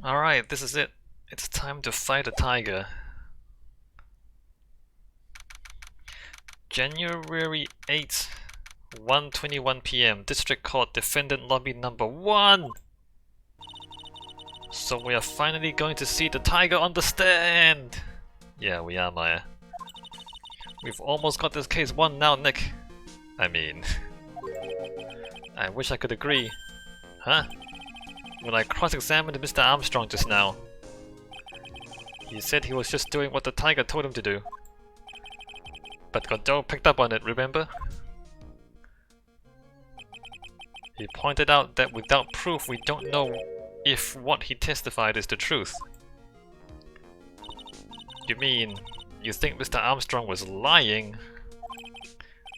Alright, this is it. It's time to fight a tiger. January 8th, 1:21 p.m. District Court, Defendant Lobby number 1! So we are finally going to see the tiger on the stand! Yeah, we are, Maya. We've almost got this case won now, Nick. I mean... I wish I could agree. Huh? When I cross-examined Mr. Armstrong just now, he said he was just doing what the tiger told him to do. But Godot picked up on it, remember? He pointed out that without proof we don't know if what he testified is the truth. You mean, you think Mr. Armstrong was lying?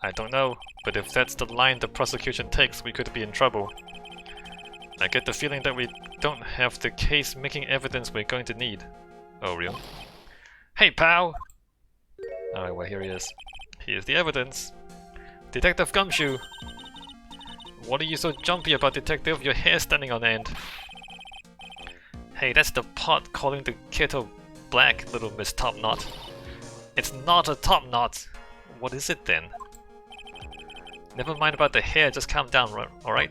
I don't know, but if that's the line the prosecution takes, we could be in trouble. I get the feeling that we don't have the case-making evidence we're going to need. Oh, real? Hey, pal! Alright, well, here he is. Here's the evidence. Detective Gumshoe! What are you so jumpy about, Detective? Your hair's standing on end. Hey, that's the pot calling the kettle black, little Miss Topknot. It's not a top knot! What is it then? Never mind about the hair, just calm down, alright?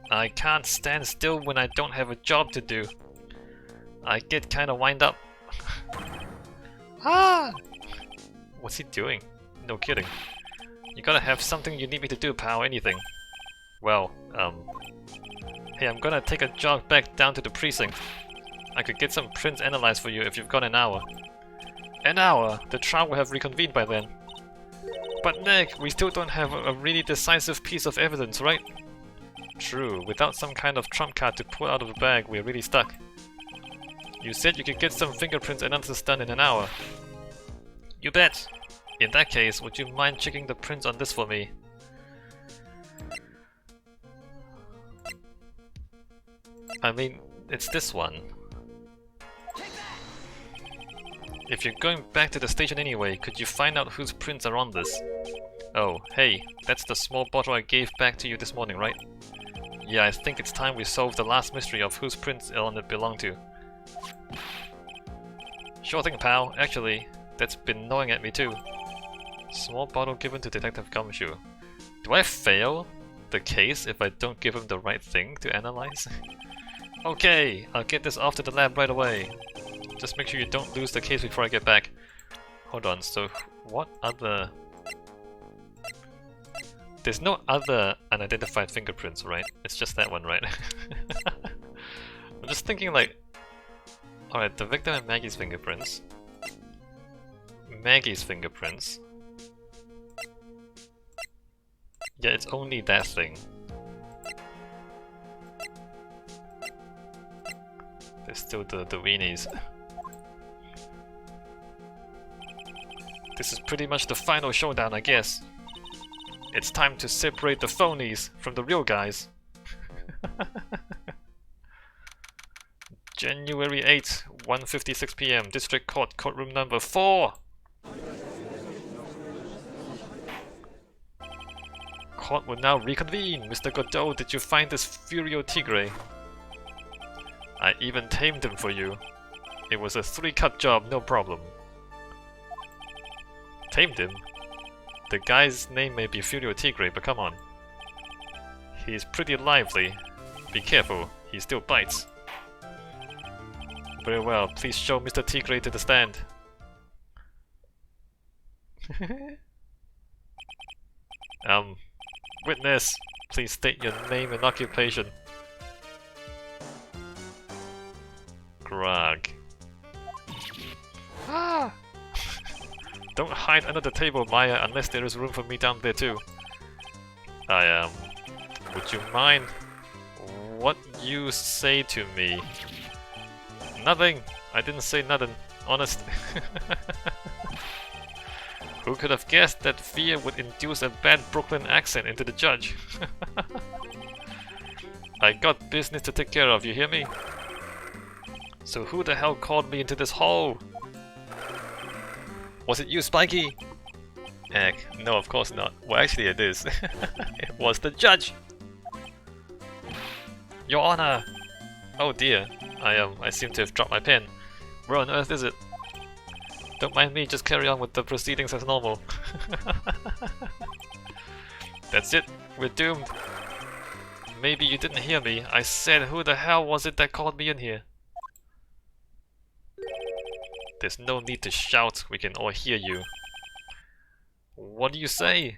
I can't stand still when I don't have a job to do. I get kinda wind up. Ah! What's he doing? No kidding. You gotta have something you need me to do, pal, anything. Well, hey, I'm gonna take a jog back down to the precinct. I could get some prints analyzed for you if you've got an hour. An hour? The trial will have reconvened by then. But Nick, we still don't have a really decisive piece of evidence, right? True, without some kind of trump card to pull out of the bag, we're really stuck. You said you could get some fingerprints analysis done in an hour. You bet! In that case, would you mind checking the prints on this for me? I mean, it's this one. If you're going back to the station anyway, could you find out whose prints are on this? Oh, hey, that's the small bottle I gave back to you this morning, right? Yeah, I think it's time we solve the last mystery of whose prints on it belong to. Sure thing, pal. Actually, that's been gnawing at me too. Small bottle given to Detective Gumshoe. Do I fail the case if I don't give him the right thing to analyze? Okay, I'll get this off to the lab right away. Just make sure you don't lose the case before I get back. Hold on, so what other... There's no other unidentified fingerprints, right? It's just that one, right? I'm just thinking like... Alright, the victim and Maggie's fingerprints. Maggie's fingerprints. Yeah, it's only that thing. There's still the weenies. This is pretty much the final showdown, I guess. It's time to separate the phonies from the real guys. January 8th, 1:56 p.m. District Court, courtroom number 4! Court will now reconvene. Mr. Godot, did you find this Furio Tigre? I even tamed him for you. It was a 3-cut job, no problem. Tamed him? The guy's name may be Furio Tigre, but come on. He's pretty lively. Be careful, he still bites. Very well, please show Mr. Tigre to the stand. Witness, please state your name and occupation. Grog. Ah! Don't hide under the table, Maya, unless there is room for me down there too. Would you mind what you say to me? Nothing! I didn't say nothing, honest. Who could have guessed that fear would induce a bad Brooklyn accent into the judge? I got business to take care of, you hear me? So who the hell called me into this hole? Was it you, Spiky? Heck, no, of course not. Well, actually it is. It was the judge! Your Honor! Oh dear. I seem to have dropped my pen. Where on earth is it? Don't mind me, just carry on with the proceedings as normal. That's it, we're doomed. Maybe you didn't hear me. I said, who the hell was it that called me in here? There's no need to shout, we can all hear you. What do you say?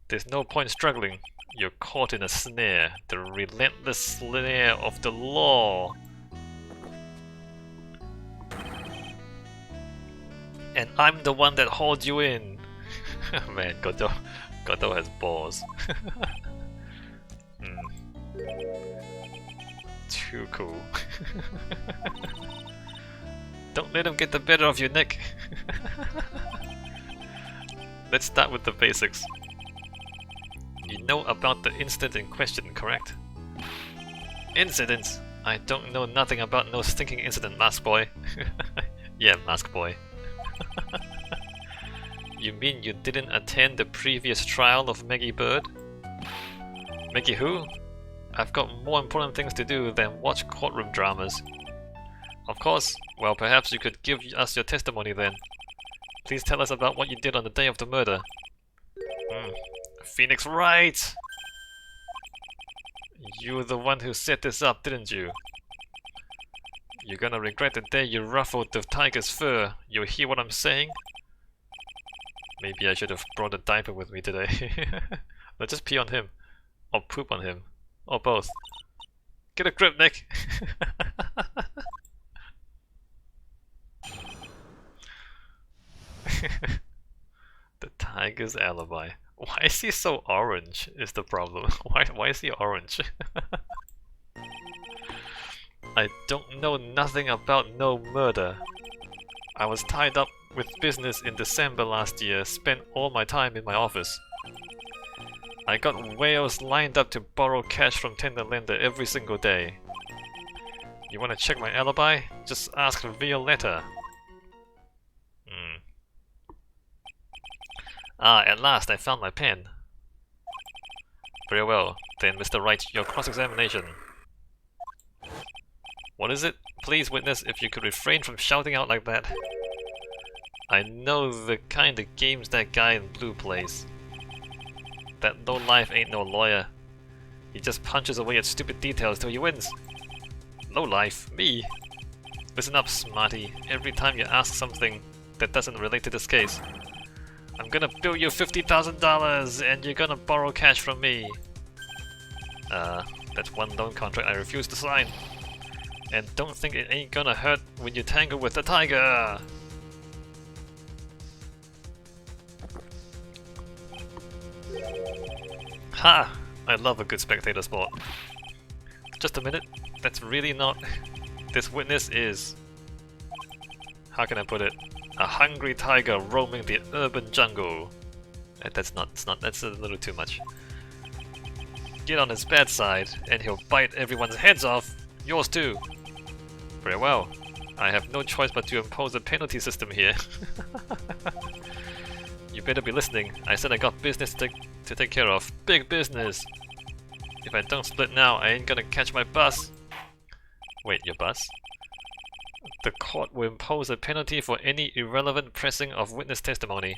There's no point struggling. You're caught in a snare, the relentless snare of the law. And I'm the one that hauled you in. Man, Godot has balls. Too cool. Don't let him get the better of you, Nick. Let's start with the basics. You know about the incident in question, correct? Incidents? I don't know nothing about no stinking incident, Mask Boy. Yeah, Mask Boy. You mean you didn't attend the previous trial of Maggie Bird? Maggie who? I've got more important things to do than watch courtroom dramas. Of course. Well, perhaps you could give us your testimony then. Please tell us about what you did on the day of the murder. Phoenix Wright! You were the one who set this up, didn't you? You're gonna regret the day you ruffled the tiger's fur. You hear what I'm saying? Maybe I should have brought a diaper with me today. Let's just pee on him. Or poop on him. Or both. Get a grip, Nick! The tiger's alibi. Why is he so orange is the problem. Why is he orange? I don't know nothing about no murder. I was tied up with business in December last year, spent all my time in my office. I got whales lined up to borrow cash from Tender Lender every single day. You wanna check my alibi? Just ask Violetta. Ah, at last I found my pen. Very well, then Mr. Wright, your cross-examination. What is it? Please, witness, if you could refrain from shouting out like that. I know the kind of games that guy in blue plays. That lowlife ain't no lawyer. He just punches away at stupid details till he wins. Lowlife? Me? Listen up, smarty. Every time you ask something that doesn't relate to this case, I'm gonna bill you $50,000 and you're gonna borrow cash from me. That's one loan contract I refuse to sign. And don't think it ain't gonna hurt when you tangle with the tiger! Ha! I love a good spectator sport. Just a minute, that's really not... This witness is... How can I put it? A hungry tiger roaming the urban jungle. That's a little too much. Get on his bad side, and he'll bite everyone's heads off. Yours too. Very well. I have no choice but to impose a penalty system here. You better be listening. I said I got business to take care of. Big business! If I don't split now, I ain't gonna catch my bus. Wait, your bus? The court will impose a penalty for any irrelevant pressing of witness testimony.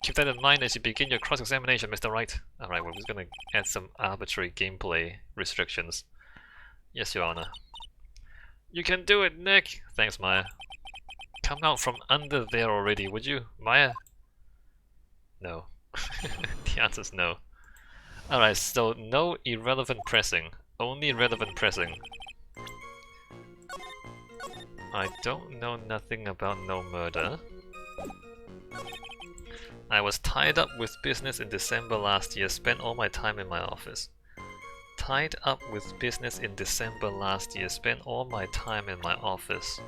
Keep that in mind as you begin your cross-examination, Mr. Wright. Alright, we're just gonna add some arbitrary gameplay restrictions. Yes, Your Honor. You can do it, Nick! Thanks, Maya. Come out from under there already, would you, Maya? No. The answer's no. Alright, so no irrelevant pressing. Only relevant pressing. I don't know nothing about no murder. I was tied up with business in December last year, spent all my time in my office. Tied up with business in December last year, spent all my time in my office.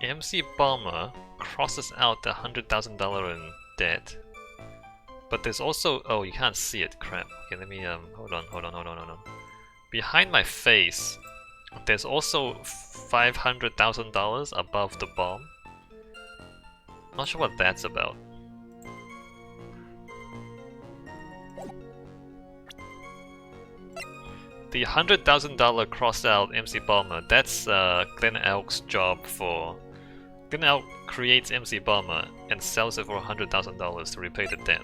MC Bomber crosses out the $100,000 in debt. But there's also... Oh, you can't see it. Crap. Okay, let me... Hold on. Behind my face, there's also $500,000 above the bomb. Not sure what that's about. The $100,000 cross-out MC Bomber, that's Glen Elk's job for... Glen Elk creates MC Bomber and sells it for $100,000 to repay the debt.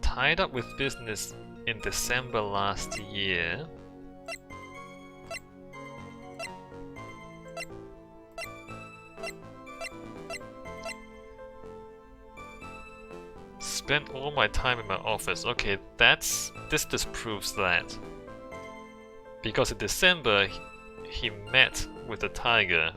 Tied up with business in December last year. Spent all my time in my office. Okay, this disproves that. Because in December, he met with the tiger.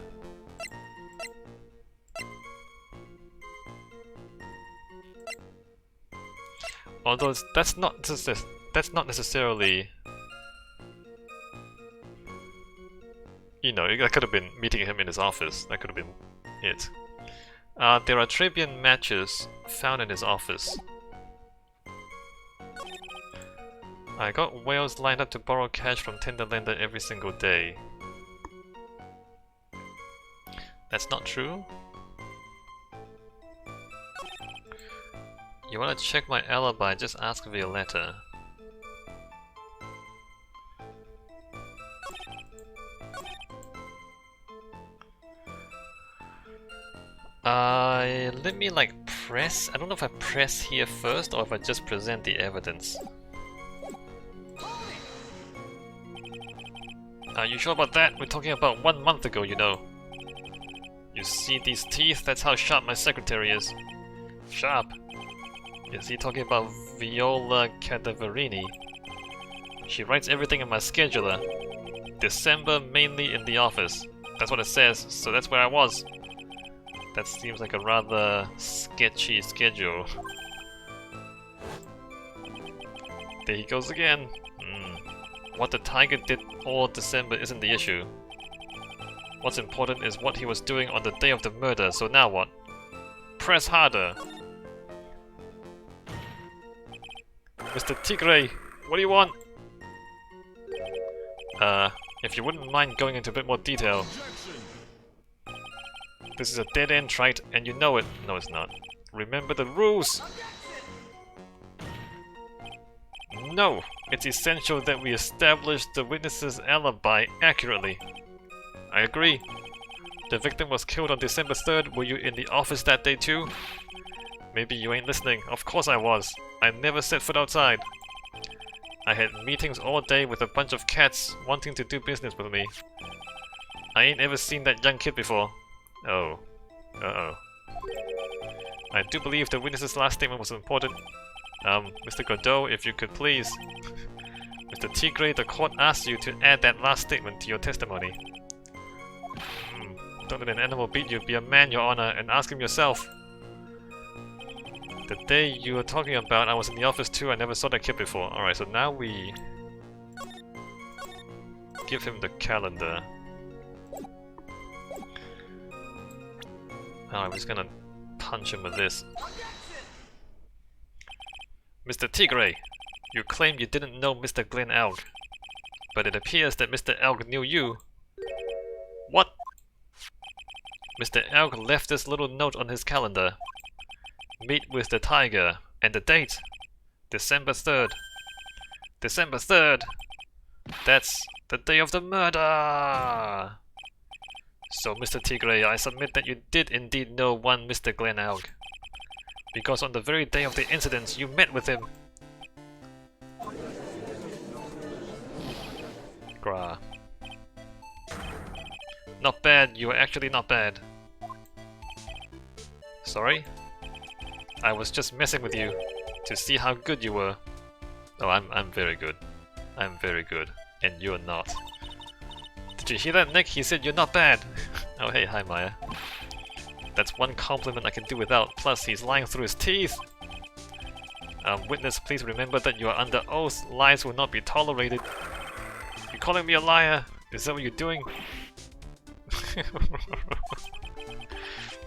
Although that's not necessarily, you know, that could have been meeting him in his office. That could have been it. There are Tribune matches found in his office. I got whales lined up to borrow cash from Tenderlander every single day. That's not true? You wanna check my alibi, just ask Violetta. Let me like press, I don't know if I press here first or if I just present the evidence. Are you sure about that? We're talking about 1 month ago, you know. You see these teeth? That's how sharp my secretary is. Sharp? Is he talking about Viola Cadaverini? She writes everything in my scheduler. December mainly in the office. That's what it says, so that's where I was. That seems like a rather sketchy schedule. There he goes again. What the tiger did all December isn't the issue. What's important is what he was doing on the day of the murder, so now what? Press harder! Mr. Tigre, what do you want? If you wouldn't mind going into a bit more detail. This is a dead end, Wright, and you know it. No, it's not. Remember the rules! No! It's essential that we establish the witness's alibi accurately. I agree. The victim was killed on December 3rd. Were you in the office that day too? Maybe you ain't listening. Of course I was. I never set foot outside. I had meetings all day with a bunch of cats wanting to do business with me. I ain't ever seen that young kid before. Oh. Uh-oh. I do believe the witness's last statement was important. Mr. Godot, if you could please. Mr. Tigre, the court asked you to add that last statement to your testimony. Don't let an animal beat you. Be a man, Your Honor, and ask him yourself. The day you were talking about, I was in the office too. I never saw that kid before. Alright, so now we give him the calendar. Oh, I'm just gonna punch him with this. Mr. Tigre, you claim you didn't know Mr. Glen Elk, but it appears that Mr. Elk knew you. What? Mr. Elk left this little note on his calendar. Meet with the tiger, and the date, December 3rd. December 3rd! That's the day of the murder! So, Mr. Tigre, I submit that you did indeed know one Mr. Glen Elk. Because on the very day of the incident, you met with him. Grah. Not bad, you were actually not bad. Sorry? I was just messing with you, to see how good you were. Oh, I'm very good. I'm very good, and you're not. Did you hear that, Nick? He said you're not bad! Oh hey, hi Maya. That's one compliment I can do without, plus he's lying through his teeth! Witness, please remember that you are under oath. Lies will not be tolerated. You're calling me a liar? Is that what you're doing?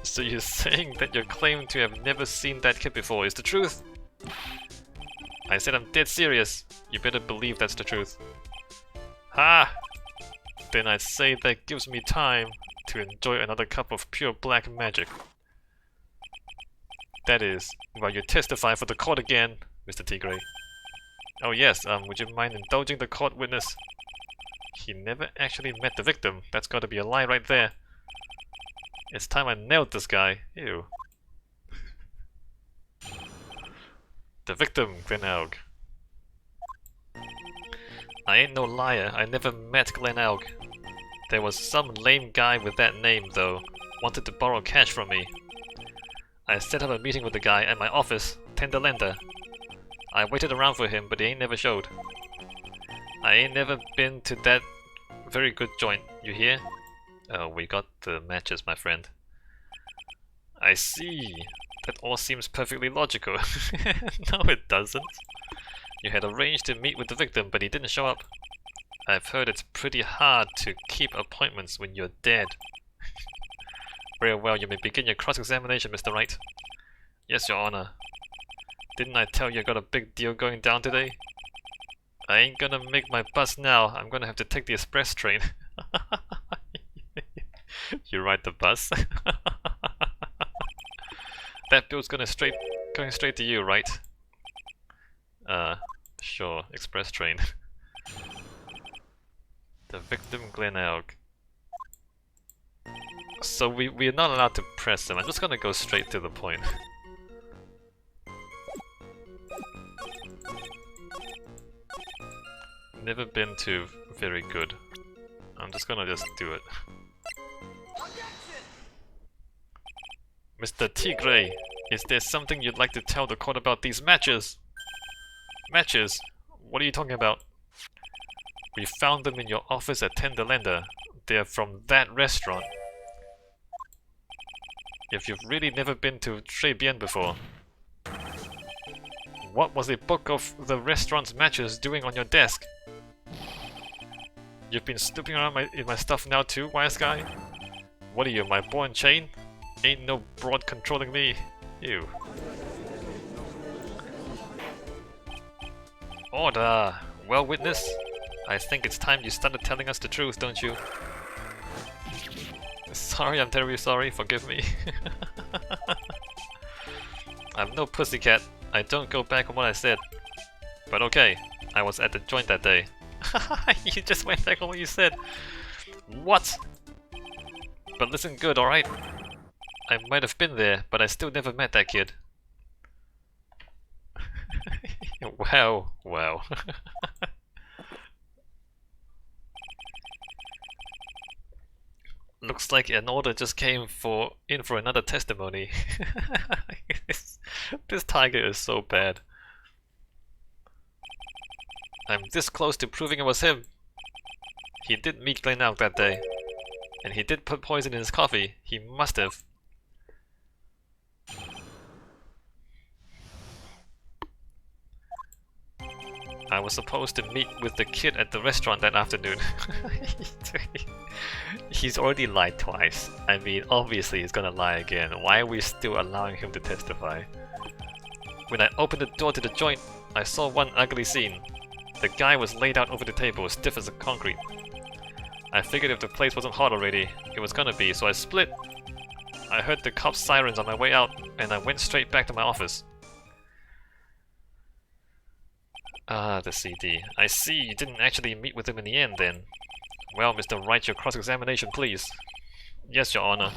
So you're saying that your claim to have never seen that kid before is the truth? I said I'm dead serious. You better believe that's the truth. Ha! then I'd say that gives me time to enjoy another cup of pure black magic. That is, while you testify for the court again, Mr. Tigray. Oh yes, would you mind indulging the court witness? He never actually met the victim. That's gotta be a lie right there. It's time I nailed this guy. Ew. The victim, Glenelg. I ain't no liar. I never met Glenelg. There was some lame guy with that name, though. Wanted to borrow cash from me. I set up a meeting with the guy at my office, Tenderlander. I waited around for him, but he ain't never showed. I ain't never been to that very good joint, you hear? Oh, we got the matches, my friend. I see. That all seems perfectly logical. No, it doesn't. You had arranged to meet with the victim, but he didn't show up. I've heard it's pretty hard to keep appointments when you're dead. Very well, you may begin your cross-examination, Mr. Wright. Yes, Your Honor. Didn't I tell you I got a big deal going down today? I ain't gonna make my bus now. I'm gonna have to take the express train. You ride the bus? That bill's going straight to you, right? Sure. Express train. The victim, Glenelg. So we're not allowed to press him. I'm just gonna go straight to the point. Never been to very good. I'm just gonna do it. Mr. Tigray, is there something you'd like to tell the court about these matches? Matches? What are you talking about? We found them in your office at Tenderlander. They're from that restaurant. If you've really never been to Très Bien before, what was the book of the restaurant's matches doing on your desk? You've been snooping around in my stuff now too, wise guy? What are you, my ball and chain? Ain't no broad controlling me. Ew. Order! Well, witness, I think it's time you started telling us the truth, don't you? Sorry, I'm terribly sorry, forgive me. I'm no pussycat. I don't go back on what I said. But okay, I was at the joint that day. You just went back on what you said. What? But listen good, alright? I might have been there, but I still never met that kid. Wow, wow. Looks like an order just came in for another testimony. This tiger is so bad. I'm this close to proving it was him. He did meet Glenelg that day. And he did put poison in his coffee. He must have. I was supposed to meet with the kid at the restaurant that afternoon. He's already lied twice. I mean, obviously he's gonna lie again. Why are we still allowing him to testify? When I opened the door to the joint, I saw one ugly scene. The guy was laid out over the table, stiff as a concrete. I figured if the place wasn't hot already, it was gonna be, so I split. I heard the cops' sirens on my way out, and I went straight back to my office. Ah, the CD. I see you didn't actually meet with him in the end, then. Well, Mr. Wright, your cross-examination, please. Yes, Your Honor.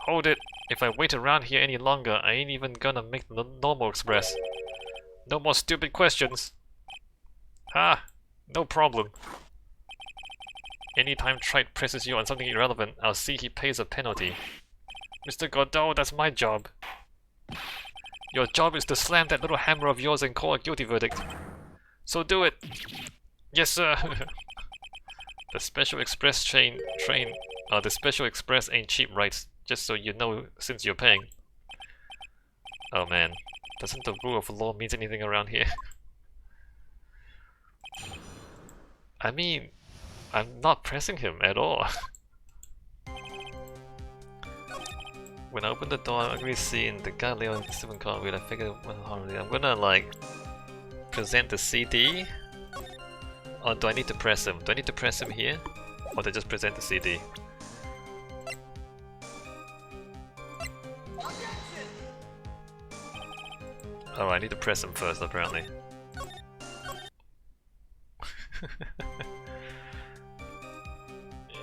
Hold it. If I wait around here any longer, I ain't even gonna make the normal express. No more stupid questions. Ah, no problem. Anytime Wright presses you on something irrelevant, I'll see he pays a penalty. Mr. Godot, that's my job. Your job is to slam that little hammer of yours and call a guilty verdict. So do it. Yes, sir. The Special Express the Special Express ain't cheap, right? Just so you know, since you're paying. Oh man, doesn't the rule of law mean anything around here? I mean, I'm not pressing him at all. When I opened the door, I'm ugly scene, the guy lay on the silver carpet. I figured I'm gonna like present the CD, or do I need to press him? Do I need to press him here? Or they just present the CD. Oh, I need to press them first, apparently.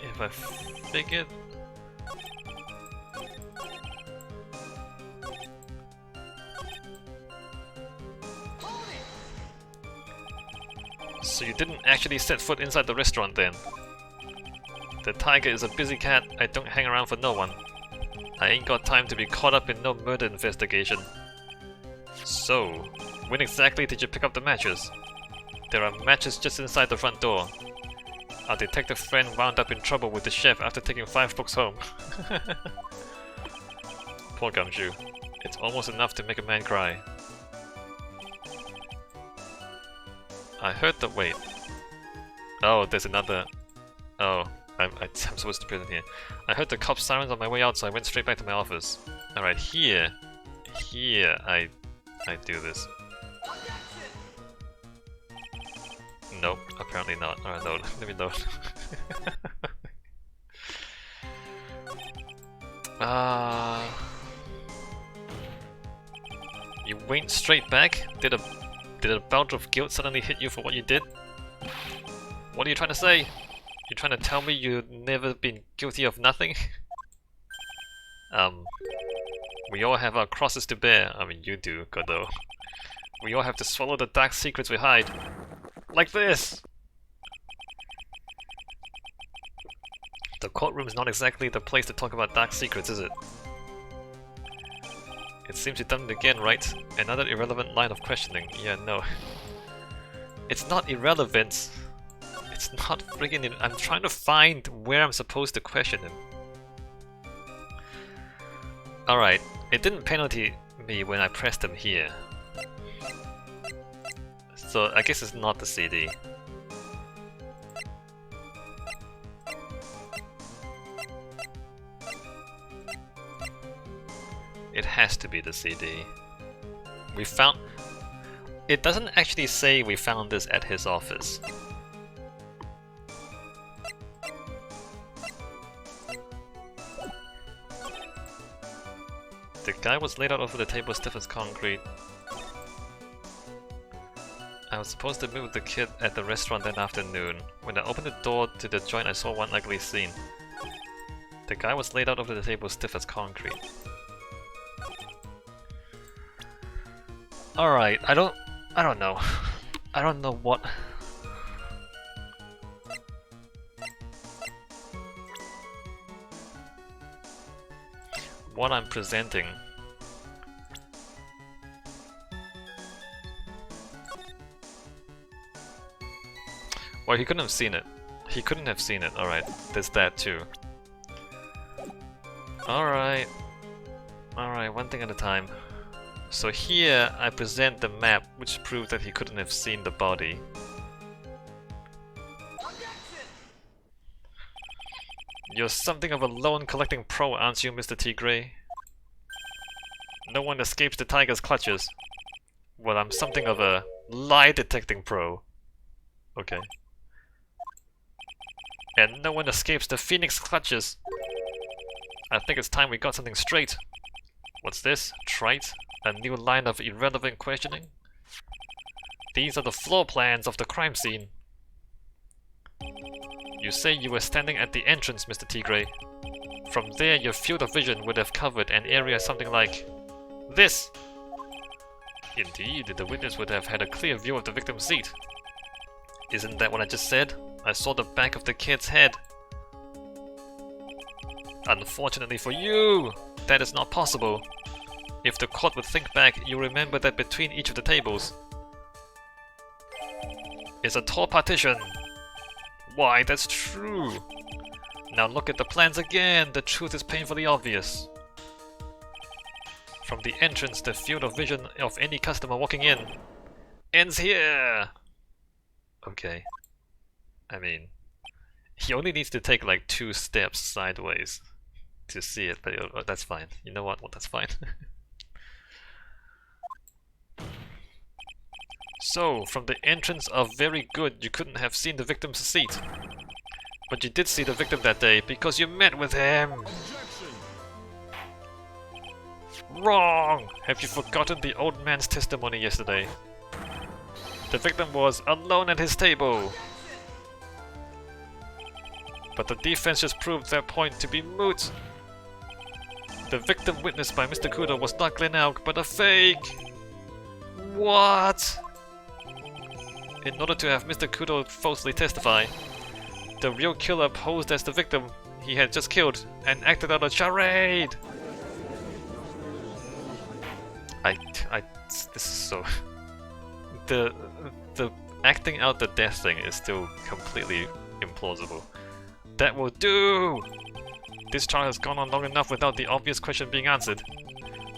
If I figured... So you didn't actually set foot inside the restaurant then? The tiger is a busy cat, I don't hang around for no one. I ain't got time to be caught up in no murder investigation. So, when exactly did you pick up the matches? There are matches just inside the front door. Our detective friend wound up in trouble with the chef after taking 5 books home. Poor Gumshoe. It's almost enough to make a man cry. I heard the... wait. Oh, there's another... Oh, I'm supposed to present here. I heard the cop sirens on my way out, so I went straight back to my office. Alright, here I do this. Nope, apparently not. Alright, load. Let me load. You went straight back? Did a bout of guilt suddenly hit you for what you did? What are you trying to say? You trying to tell me you've never been guilty of nothing? We all have our crosses to bear. I mean, you do, Godot. We all have to swallow the dark secrets we hide. Like this! The courtroom is not exactly the place to talk about dark secrets, is it? It seems you've done it again, right? Another irrelevant line of questioning. Yeah, no. It's not irrelevant. It's not friggin' I'm trying to find where I'm supposed to question him. Alright, it didn't penalty me when I pressed him here. So I guess it's not the CD. It has to be the CD. We found... It doesn't actually say we found this at his office. The guy was laid out over the table stiff as concrete. I was supposed to meet with the kid at the restaurant that afternoon. When I opened the door to the joint, I saw one ugly scene. The guy was laid out over the table stiff as concrete. Alright, I don't know. I don't know what... what I'm presenting. Well, he couldn't have seen it. He couldn't have seen it. Alright, there's that too. Alright. Alright, one thing at a time. So here, I present the map, which proves that he couldn't have seen the body. You're something of a loan-collecting pro, aren't you, Mr. T. Gray? No one escapes the tiger's clutches. Well, I'm something of a lie-detecting pro. Okay. And no one escapes the phoenix clutches. I think it's time we got something straight. What's this? Trite? A new line of irrelevant questioning? These are the floor plans of the crime scene. You say you were standing at the entrance, Mr. T. Gray. From there, your field of vision would have covered an area something like this. Indeed, the witness would have had a clear view of the victim's seat. Isn't that what I just said? I saw the back of the kid's head. Unfortunately for you, that is not possible. If the court would think back, you remember that between each of the tables is a tall partition. Why, that's true. Now look at the plans again. The truth is painfully obvious. From the entrance, the field of vision of any customer walking in ends here. Okay. I mean, he only needs to take like 2 steps sideways to see it, but that's fine. You know what? Well, that's fine. So, from the entrance of very good, you couldn't have seen the victim's seat. But you did see the victim that day because you met with him! Wrong! Have you forgotten the old man's testimony yesterday? The victim was alone at his table! But the defense just proved their point to be moot! The victim witnessed by Mr. Kudo was not Glen Elk, but a fake! What? In order to have Mr. Kudo falsely testify, the real killer posed as the victim he had just killed and acted out a charade! This is so... The acting out the death thing is still completely implausible. That will do! This trial has gone on long enough without the obvious question being answered.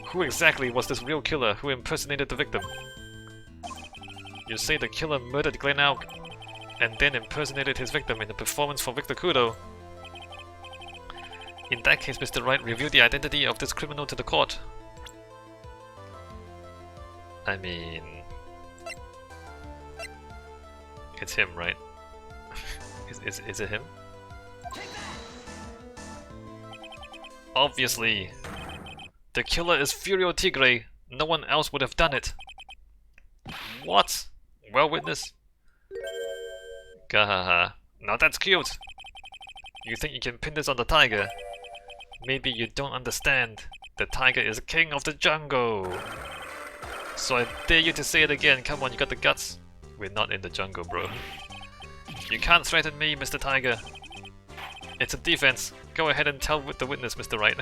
Who exactly was this real killer who impersonated the victim? You say the killer murdered Glen Elk and then impersonated his victim in a performance for Victor Kudo. In that case, Mr. Wright, revealed the identity of this criminal to the court. I mean... It's him, right? Is it him? Obviously! The killer is Furio Tigre! No one else would have done it! What? Well, witness? Gahaha. Now that's cute! You think you can pin this on the tiger? Maybe you don't understand. The tiger is king of the jungle! So I dare you to say it again. Come on, you got the guts? We're not in the jungle, bro. You can't threaten me, Mr. Tiger. It's a defense. Go ahead and tell the witness, Mr. Wright.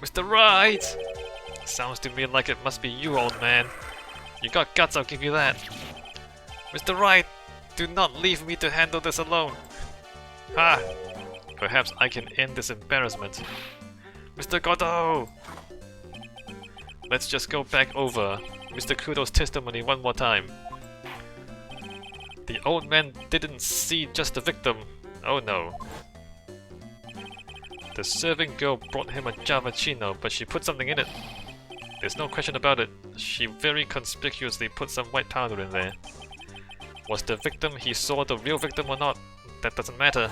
Mr. Wright! Sounds to me like it must be you, old man. You got guts, I'll give you that. Mr. Wright, do not leave me to handle this alone. Ha! Perhaps I can end this embarrassment. Mr. Godot! Let's just go back over Mr. Kudo's testimony one more time. The old man didn't see just the victim. Oh no. The serving girl brought him a Javachino, but she put something in it. There's no question about it. She very conspicuously put some white powder in there. Was the victim he saw the real victim or not? That doesn't matter.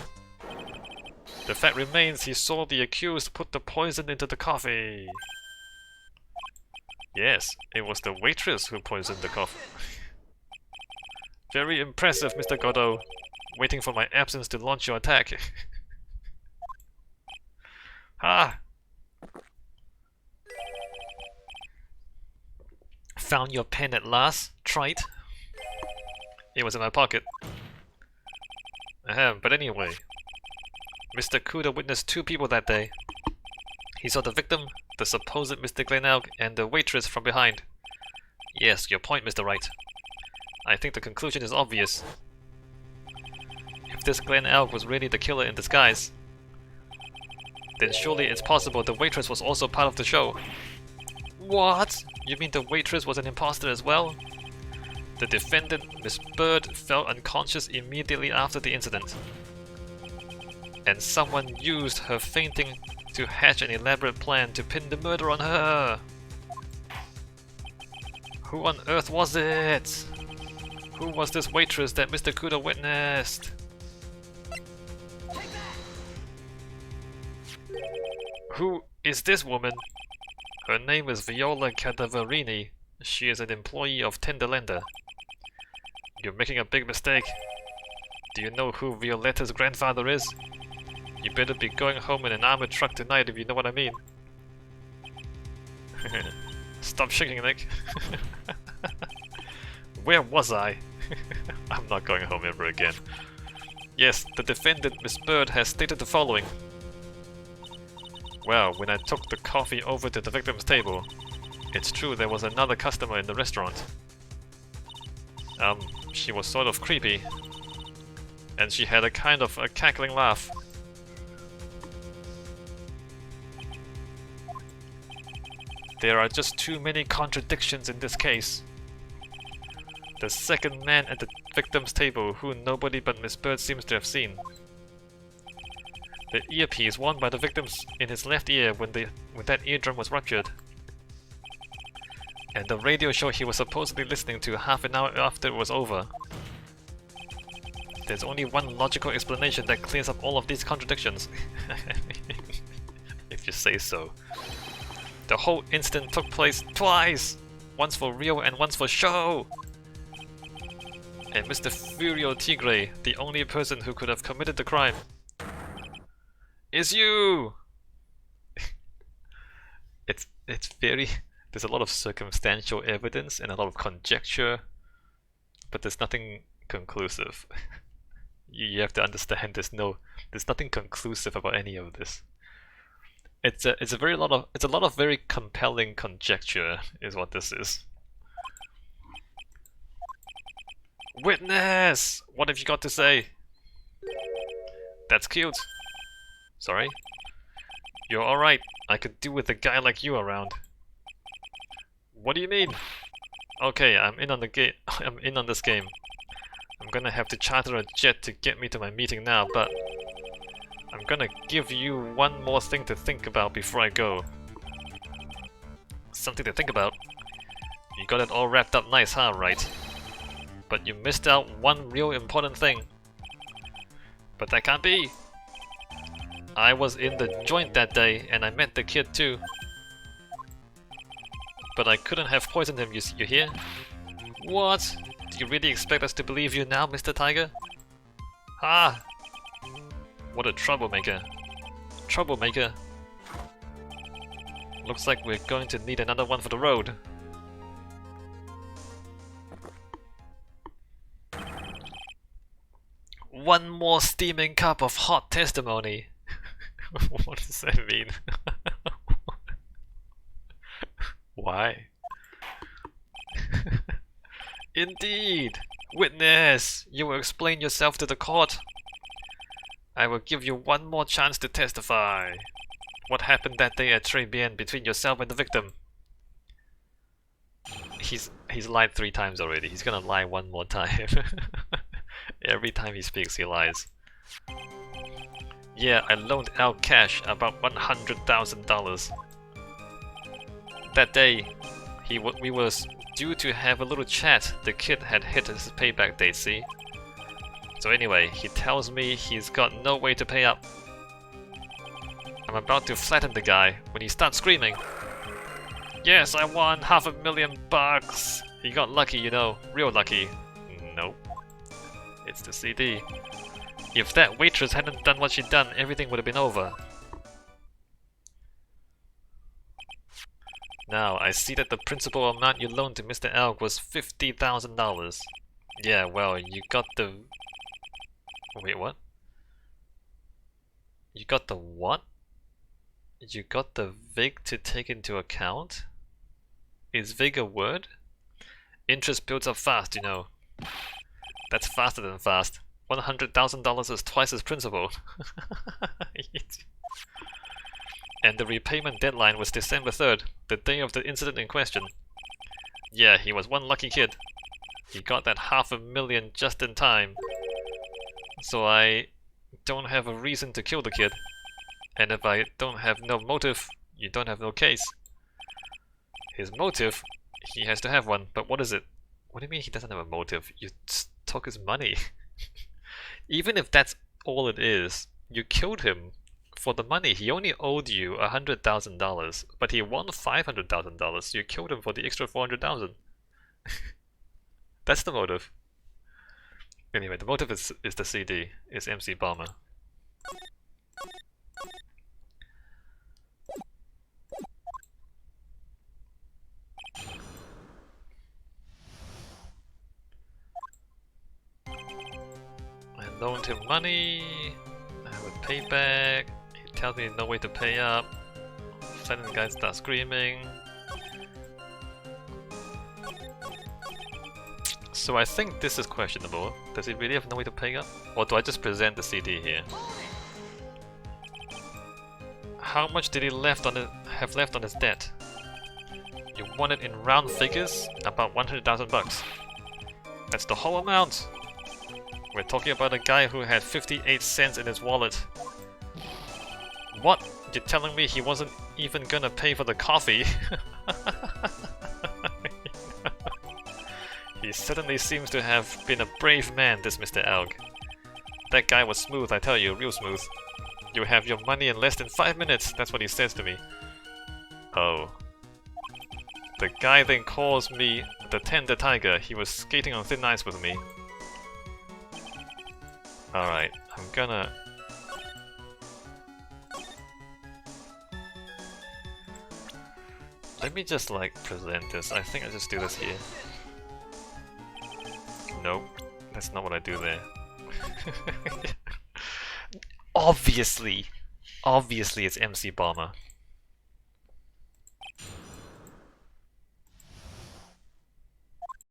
The fact remains he saw the accused put the poison into the coffee. Yes, it was the waitress who poisoned the coffee. Very impressive, Mr. Godot. Waiting for my absence to launch your attack. Ha! Found your pen at last, trite. It was in my pocket. Ahem, but anyway. Mr. Kudo witnessed two people that day. He saw the victim, the supposed Mr. Glen Elk, and the waitress from behind. Yes, your point, Mr. Wright. I think the conclusion is obvious. If this Glen Elk was really the killer in disguise, then surely it's possible the waitress was also part of the show. What? You mean the waitress was an imposter as well? The defendant, Miss Bird, fell unconscious immediately after the incident. And someone used her fainting to hatch an elaborate plan to pin the murder on her. Who on earth was it? Who was this waitress that Mr. Kudo witnessed? Who is this woman? Her name is Viola Cadaverini. She is an employee of Tenderlander. You're making a big mistake. Do you know who Violetta's grandfather is? You better be going home in an armored truck tonight if you know what I mean. Stop shaking, Nick. Where was I? I'm not going home ever again. Yes, the defendant, Miss Bird, has stated the following. Well, when I took the coffee over to the victim's table, it's true there was another customer in the restaurant. She was sort of creepy. And she had a kind of a cackling laugh. There are just too many contradictions in this case. The second man at the victim's table, who nobody but Miss Bird seems to have seen. The earpiece worn by the victim in his left ear when that eardrum was ruptured. And the radio show he was supposedly listening to half an hour after it was over. There's only one logical explanation that clears up all of these contradictions. If you say so. The whole incident took place twice! Once for real and once for show! And Mr. Furio Tigre, the only person who could have committed the crime, is you! It's very... There's a lot of circumstantial evidence and a lot of conjecture, but there's nothing conclusive. You have to understand there's nothing conclusive about any of this. It's a lot of very compelling conjecture is what this is. Witness! What have you got to say? That's cute. Sorry? You're alright. I could do with a guy like you around. What do you mean? Okay, I'm in on the game. I'm in on this game. I'm gonna have to charter a jet to get me to my meeting now, but I'm gonna give you one more thing to think about before I go. Something to think about? You got it all wrapped up nice, huh, Wright? But you missed out one real important thing. But that can't be! I was in the joint that day, and I met the kid too. But I couldn't have poisoned him, you hear? What? Do you really expect us to believe you now, Mr. Tiger? Ah! What a troublemaker. Troublemaker. Looks like we're going to need another one for the road. One more steaming cup of hot testimony. What does that mean? Why? Indeed! Witness! You will explain yourself to the court. I will give you one more chance to testify. What happened that day at Très Bien between yourself and the victim? He's lied 3 times already. He's gonna lie one more time. Every time he speaks, he lies. Yeah, I loaned out cash, about $100,000. That day, we was due to have a little chat. The kid had hit his payback date, see? So anyway, he tells me he's got no way to pay up. I'm about to flatten the guy when he starts screaming. Yes, I won $500,000! He got lucky, you know, real lucky. Nope. It's the CD. If that waitress hadn't done what she'd done, everything would have been over. Now, I see that the principal amount you loaned to Mr. Elk was $50,000. Yeah, well, you got the... Wait, what? You got the what? You got the VIG to take into account? Is VIG a word? Interest builds up fast, you know. That's faster than fast. $100,000 is twice as principal. And the repayment deadline was December 3rd, the day of the incident in question. Yeah, he was one lucky kid. He got that $500,000 just in time. So I don't have a reason to kill the kid. And if I don't have no motive, you don't have no case. His motive? He has to have one, but what is it? What do you mean he doesn't have a motive? You took his money. Even if that's all it is, you killed him for the money. He only owed you $100,000, but he won $500,000, so you killed him for the extra $400,000. That's the motive. Anyway, the motive is the CD, is MC Bomber. I loaned him money, I have a payback, he tells me no way to pay up, suddenly the guy starts screaming. So I think this is questionable. Does he really have no way to pay up? Or do I just present the CD here? How much did he have left on his debt? You want it in round figures? About 100,000 bucks. That's the whole amount! We're talking about a guy who had 58 cents in his wallet. What? You're telling me he wasn't even gonna pay for the coffee? He certainly seems to have been a brave man, this Mr. Elk. That guy was smooth, I tell you, real smooth. You have your money in less than 5 minutes, that's what he says to me. Oh. The guy then calls me the Tender Tiger. He was skating on thin ice with me. Alright, I'm gonna... Let me just like present this. I think I just do this here. Nope, that's not what I do there. Obviously it's MC Bomber.